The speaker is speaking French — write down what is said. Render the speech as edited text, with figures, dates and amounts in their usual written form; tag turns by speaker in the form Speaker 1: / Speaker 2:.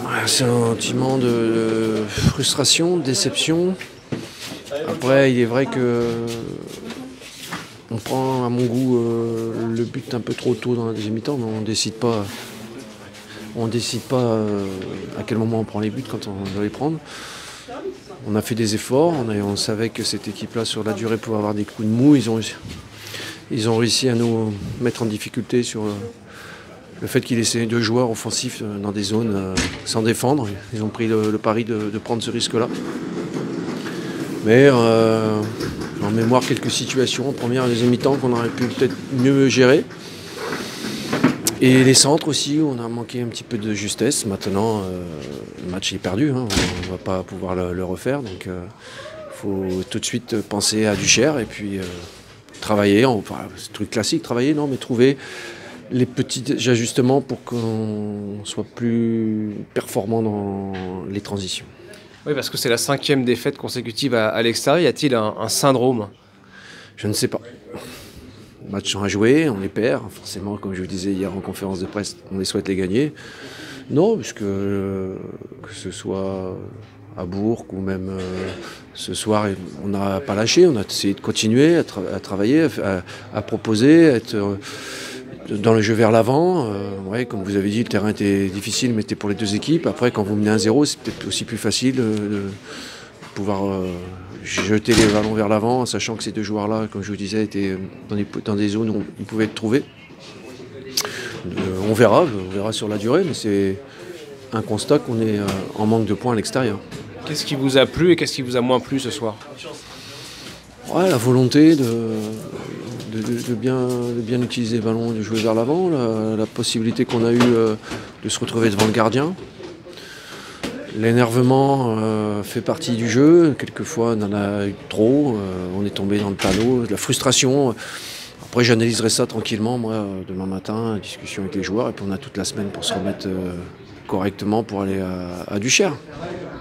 Speaker 1: Ouais, c'est un sentiment de frustration, de déception. Après, il est vrai que on prend à mon goût le but un peu trop tôt dans la deuxième mi-temps, mais on décide pas à quel moment on prend les buts quand on doit les prendre. On a fait des efforts, on savait que cette équipe-là sur la durée pouvait avoir des coups de mou. Ils ont réussi à nous mettre en difficulté sur le fait qu'il essaie deux joueurs offensifs dans des zones sans défendre. Ils ont pris le pari de prendre ce risque-là. Mais en mémoire quelques situations en première et deuxième mi-temps qu'on aurait pu peut-être mieux gérer. Et les centres aussi, on a manqué un petit peu de justesse. Maintenant, le match est perdu, hein. On ne va pas pouvoir le refaire. Donc il faut tout de suite penser à Duchère et puis travailler. C'est un truc classique, travailler, non, mais trouver les petits ajustements pour qu'on soit plus performant dans les transitions.
Speaker 2: Oui, parce que c'est la 5e défaite consécutive à l'extérieur. Y a-t-il un syndrome?
Speaker 1: Je ne sais pas. Les matchs sont à jouer, on les perd. Forcément, comme je vous disais hier en conférence de presse, on les souhaite les gagner. Non, puisque que ce soit à Bourg ou même ce soir, on n'a pas lâché. On a essayé de continuer à travailler, à proposer, à être dans le jeu vers l'avant. Ouais, comme vous avez dit, le terrain était difficile, mais c'était pour les deux équipes. Après, quand vous menez 1-0, c'est peut-être aussi plus facile de pouvoir jeter les ballons vers l'avant, sachant que ces deux joueurs-là, comme je vous disais, étaient dans des zones où ils pouvaient être trouvés. On verra sur la durée, mais c'est un constat qu'on est en manque de points à l'extérieur.
Speaker 2: Qu'est-ce qui vous a plu et qu'est-ce qui vous a moins plu ce soir?
Speaker 1: Ouais, la volonté de bien utiliser le ballon, de jouer vers l'avant, la possibilité qu'on a eue de se retrouver devant le gardien. L'énervement fait partie du jeu, quelquefois on en a eu trop, on est tombé dans le panneau, la frustration. Après j'analyserai ça tranquillement, moi, demain matin, discussion avec les joueurs, et puis on a toute la semaine pour se remettre correctement pour aller à Duchère.